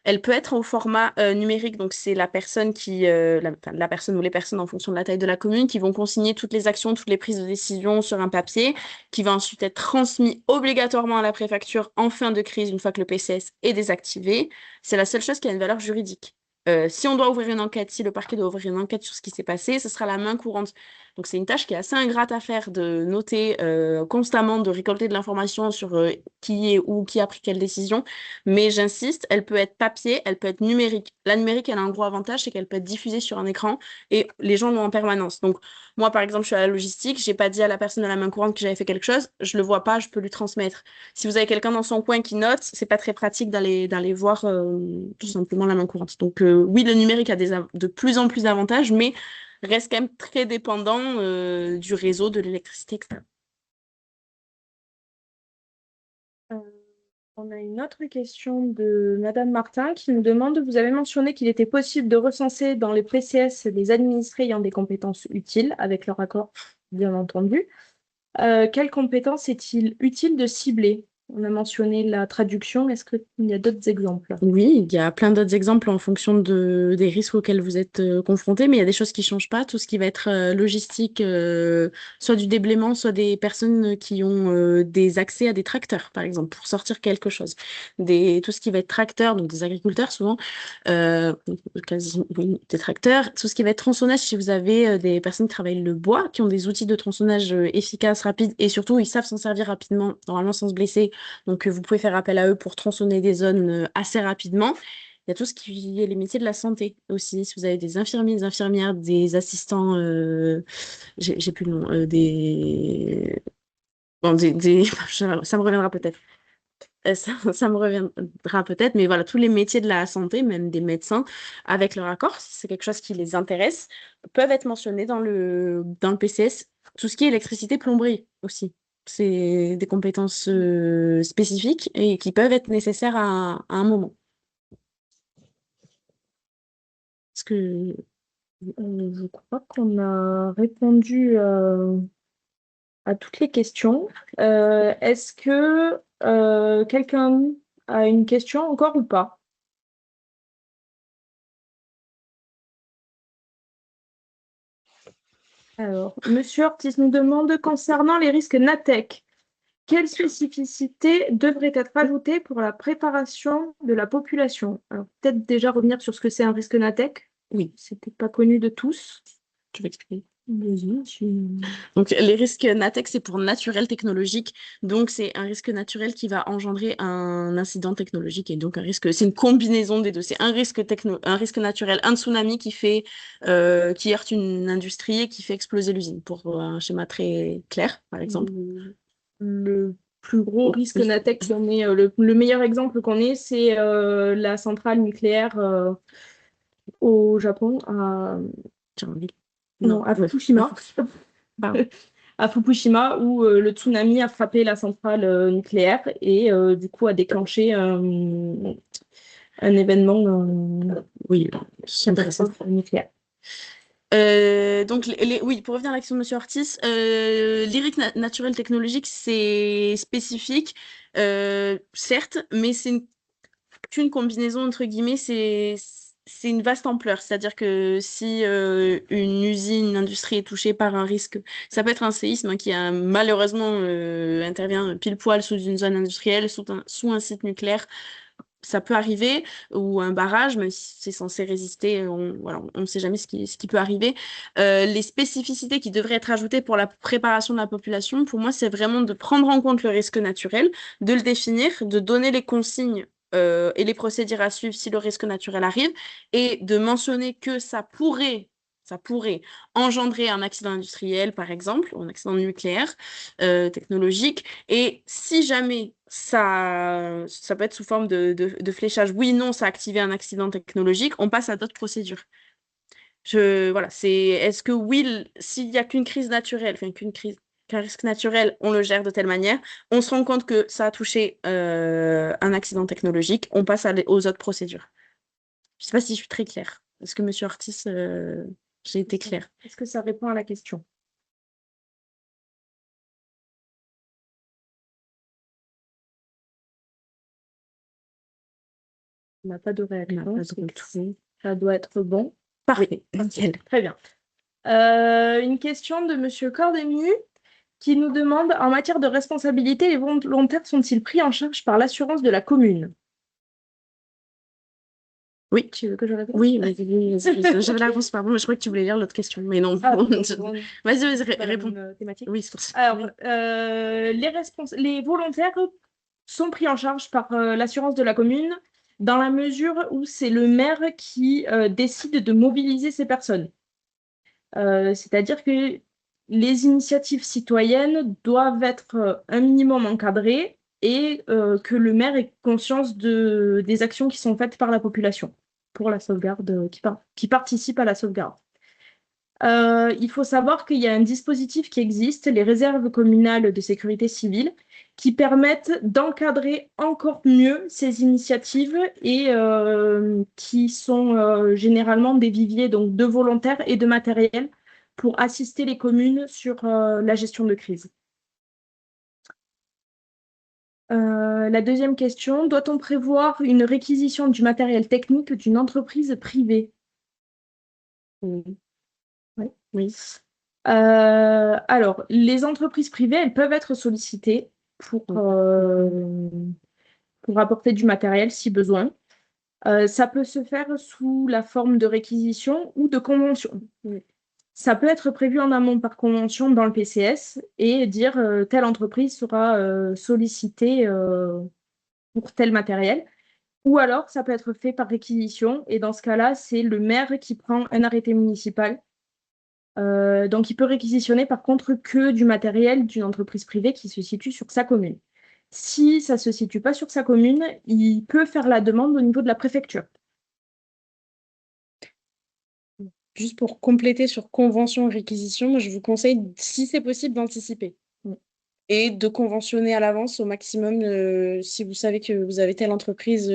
elle peut être au format numérique, donc c'est la personne enfin, la personne ou les personnes en fonction de la taille de la commune qui vont consigner toutes les actions, toutes les prises de décision sur un papier, qui va ensuite être transmis obligatoirement à la préfecture en fin de crise une fois que le PCS est désactivé. C'est la seule chose qui a une valeur juridique. Si on doit ouvrir une enquête, si le parquet doit ouvrir une enquête sur ce qui s'est passé, ce sera la main courante. Donc c'est une tâche qui est assez ingrate à faire de noter constamment, de récolter de l'information sur qui est où, qui a pris quelle décision. Mais j'insiste, elle peut être papier, elle peut être numérique. La numérique, elle a un gros avantage, c'est qu'elle peut être diffusée sur un écran et les gens l'ont en permanence. Donc moi, par exemple, je suis à la logistique, j'ai pas dit à la personne à la main courante que j'avais fait quelque chose, je le vois pas, je peux lui transmettre. Si vous avez quelqu'un dans son coin qui note, c'est pas très pratique d'aller voir tout simplement la main courante. Donc oui, le numérique a de plus en plus d'avantages, mais reste quand même très dépendant du réseau, de l'électricité, etc.
Euh, on a une autre question de Madame Martin qui nous demande, vous avez mentionné qu'il était possible de recenser dans les PCS des administrés ayant des compétences utiles, avec leur accord, bien entendu. Quelles compétences est-il utile de cibler? On a mentionné la traduction. Est-ce qu'il y a d'autres exemples?
Oui, il y a plein d'autres exemples en fonction des risques auxquels vous êtes confrontés, mais il y a des choses qui ne changent pas. Tout ce qui va être logistique, soit du déblaiement, soit des personnes qui ont des accès à des tracteurs, par exemple, pour sortir quelque chose. Tout ce qui va être tracteur, donc des agriculteurs souvent, euh, oui, des tracteurs. Tout ce qui va être tronçonnage, si vous avez des personnes qui travaillent le bois, qui ont des outils de tronçonnage efficaces, rapides, et surtout, ils savent s'en servir rapidement, normalement sans se blesser Donc, vous pouvez faire appel à eux pour tronçonner des zones assez rapidement. Il y a tout ce qui est les métiers de la santé aussi. Si vous avez des infirmiers, des infirmières, des assistants, j'ai plus le nom, bon, ça me reviendra peut-être. Ça me reviendra peut-être, mais voilà, tous les métiers de la santé, même des médecins, avec leur accord, si c'est quelque chose qui les intéresse, peuvent être mentionnés dans le PCS. Tout ce qui est électricité, plomberie aussi. C'est des compétences spécifiques et qui peuvent être nécessaires à un moment. Est-ce que
Je crois qu'on a répondu à toutes les questions. Est-ce que quelqu'un a une question encore ou pas? Alors, Monsieur Ortiz nous demande concernant les risques NATEC, quelles spécificités devraient être ajoutées pour la préparation de la population? Alors, peut-être déjà revenir sur ce que c'est un risque NATEC.
oui,
C'était pas connu de tous.
tu veux expliquer?
Vas-y,
Donc, les risques NATEC, c'est pour naturel technologique. Donc, c'est un risque naturel qui va engendrer un incident technologique. Et donc, c'est une combinaison des deux. C'est un risque naturel, un tsunami qui heurte une industrie et qui fait exploser l'usine, pour un schéma très clair, par exemple.
Le plus gros risque NATEC qu'on ait, le meilleur exemple qu'on ait, c'est la centrale nucléaire au Japon, à Fukushima. À Fukushima, où le tsunami a frappé la centrale nucléaire et du coup a déclenché un événement catastrophe nucléaire.
Donc, oui, pour revenir à l'action de M. Ortiz, l'IRIC naturel technologique, c'est spécifique, certes, mais c'est qu'une combinaison, entre guillemets, c'est une vaste ampleur. C'est-à-dire que si une usine, une industrie est touchée par un risque, ça peut être un séisme qui malheureusement intervient pile poil sous une zone industrielle, sous un site nucléaire. Ça peut arriver, ou un barrage, même si c'est censé résister, on ne sait jamais ce qui peut arriver. Les spécificités qui devraient être ajoutées pour la préparation de la population, pour moi, c'est vraiment de prendre en compte le risque naturel, de le définir, de donner les consignes et les procédures à suivre si le risque naturel arrive, et de mentionner que ça pourrait engendrer un accident industriel, par exemple, ou un accident nucléaire, technologique. Et si jamais ça peut être sous forme de fléchage, oui, non, ça a activé un accident technologique, on passe à d'autres procédures. Voilà, est-ce que oui, s'il n'y a qu'une crise naturelle, enfin qu'un risque naturel, on le gère de telle manière, on se rend compte que ça a touché un accident technologique, on passe aux autres procédures. Je ne sais pas si je suis très claire. Est-ce que Monsieur Ortiz, j'ai été claire?
Est-ce que ça répond à la question? On n'a pas de réponse. Ça doit être bon.
Parfait, nickel.
Très bien. Une question de Monsieur Cordemu qui nous demande, en matière de responsabilité, les volontaires sont-ils pris en charge par l'assurance de la commune?
Oui.
Tu veux que je réponde?
Oui, j'avais la réponse, pardon, mais je crois que tu voulais lire l'autre question, mais non. Vas-y, réponds.
Thématique.
Oui, c'est pour ça.
Alors, les volontaires sont pris en charge par l'assurance de la commune dans la mesure où c'est le maire qui décide de mobiliser ces personnes. C'est-à-dire que les initiatives citoyennes doivent être un minimum encadrées et que le maire ait conscience des actions qui sont faites par la population pour la sauvegarde, qui participe à la sauvegarde. Il faut savoir qu'il y a un dispositif qui existe, les réserves communales de sécurité civile, qui permettent d'encadrer encore mieux ces initiatives et qui sont généralement des viviers donc, de volontaires et de matériel pour assister les communes sur la gestion de crise. La deuxième question, doit-on prévoir une réquisition du matériel technique d'une entreprise privée? Oui. Alors, les entreprises privées, elles peuvent être sollicitées pour apporter du matériel si besoin. Ça peut se faire sous la forme de réquisition ou de convention. Ça peut être prévu en amont par convention dans le PCS et dire telle entreprise sera sollicitée pour tel matériel. Ou alors, ça peut être fait par réquisition. Et dans ce cas-là, c'est le maire qui prend un arrêté municipal. Donc, il peut réquisitionner par contre que du matériel d'une entreprise privée qui se situe sur sa commune. Si ça ne se situe pas sur sa commune, il peut faire la demande au niveau de la préfecture.
Juste pour compléter sur convention et réquisition, moi, je vous conseille, si c'est possible, d'anticiper et de conventionner à l'avance au maximum si vous savez que vous avez telle entreprise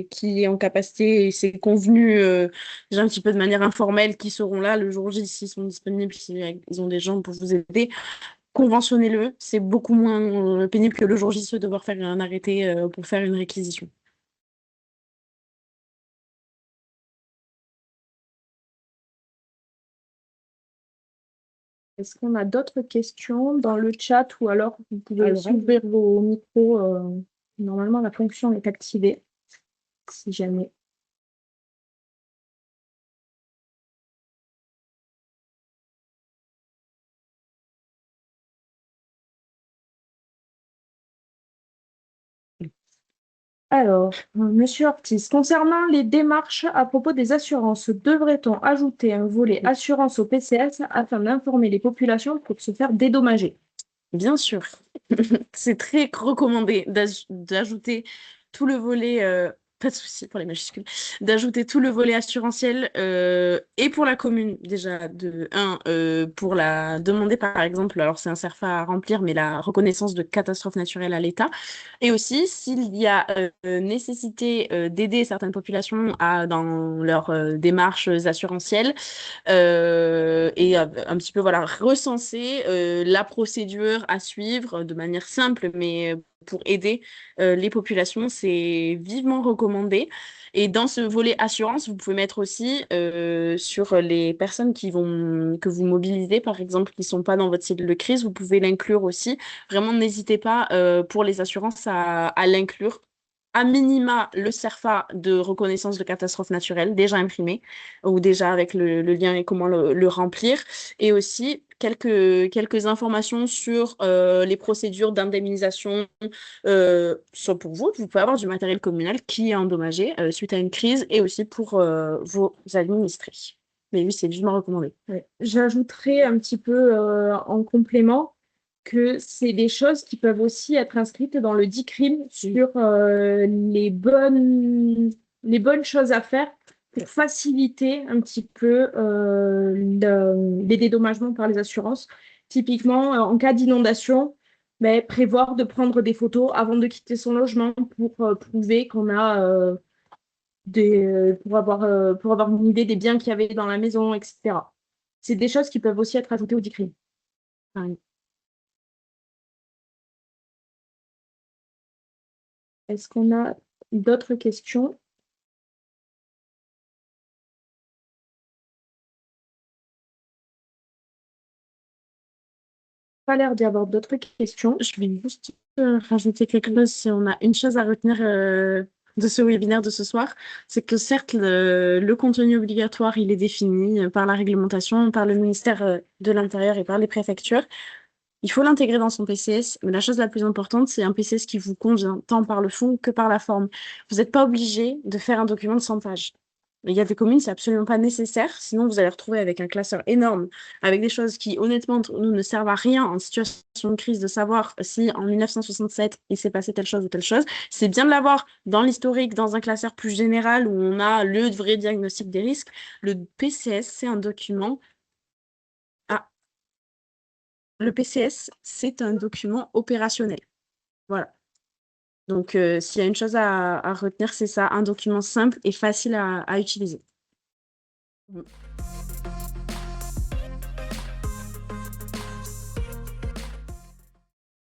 qui est en capacité et c'est convenu déjà un petit peu de manière informelle qui seront là le jour J s'ils sont disponibles, s'ils ont des gens pour vous aider. Conventionnez-le, c'est beaucoup moins pénible que le jour J de devoir faire un arrêté pour faire une réquisition.
Est-ce qu'on a d'autres questions dans le chat ou alors vous pouvez
Alors,
aussi ouvrir vos micros. Normalement, la fonction est activée. Si jamais. Alors, Monsieur Ortiz, concernant les démarches à propos des assurances, devrait-on ajouter un volet assurance au PCS afin d'informer les populations pour se faire dédommager?
bien sûr, c'est très recommandé d'ajouter tout le volet, pas de souci pour les majuscules, d'ajouter tout le volet assurantiel et pour la commune déjà, pour la demander par exemple, alors c'est un CERFA à remplir, mais la reconnaissance de catastrophe naturelle à l'État. Et aussi, s'il y a nécessité d'aider certaines populations dans leurs démarches assurantielles, et un petit peu voilà, recenser la procédure à suivre de manière simple, mais pour aider les populations, c'est vivement recommandé. Et dans ce volet assurance, vous pouvez mettre aussi sur les personnes que vous mobilisez, par exemple, qui ne sont pas dans votre cible de crise, vous pouvez l'inclure aussi. Vraiment, n'hésitez pas pour les assurances à l'inclure. À minima, le CERFA de reconnaissance de catastrophe naturelle, déjà imprimé, ou déjà avec le lien et comment le remplir. Et aussi quelques informations sur les procédures d'indemnisation, soit pour vous, vous pouvez avoir du matériel communal qui est endommagé suite à une crise, et aussi pour vos administrés. Mais oui, c'est vivement recommandé.
Ouais. J'ajouterais un petit peu en complément que c'est des choses qui peuvent aussi être inscrites dans le DICRIM sur les bonnes choses à faire pour faciliter un petit peu les dédommagements par les assurances. Typiquement, en cas d'inondation, ben, prévoir de prendre des photos avant de quitter son logement pour prouver qu'on a pour avoir une idée des biens qu'il y avait dans la maison, etc. C'est des choses qui peuvent aussi être ajoutées au DICRIM. Est-ce qu'on a d'autres questions? Pas l'air d'y avoir d'autres questions.
Je vais juste rajouter quelque chose. Si on a une chose à retenir de ce webinaire de ce soir, c'est que certes, le contenu obligatoire, il est défini par la réglementation, par le ministère de l'Intérieur et par les préfectures. Il faut l'intégrer dans son PCS, mais la chose la plus importante, c'est un PCS qui vous convient, tant par le fond que par la forme. Vous n'êtes pas obligé de faire un document de 100 pages. Il y a des communes, c'est absolument pas nécessaire, sinon vous allez retrouver avec un classeur énorme, avec des choses qui, honnêtement, entre nous, ne servent à rien en situation de crise de savoir si en 1967 il s'est passé telle chose ou telle chose. C'est bien de l'avoir dans l'historique, dans un classeur plus général où on a le vrai diagnostic des risques. Le PCS, c'est un document. Ah, le PCS, c'est un document opérationnel. Voilà. Donc, s'il y a une chose à retenir, c'est ça, un document simple et facile à utiliser.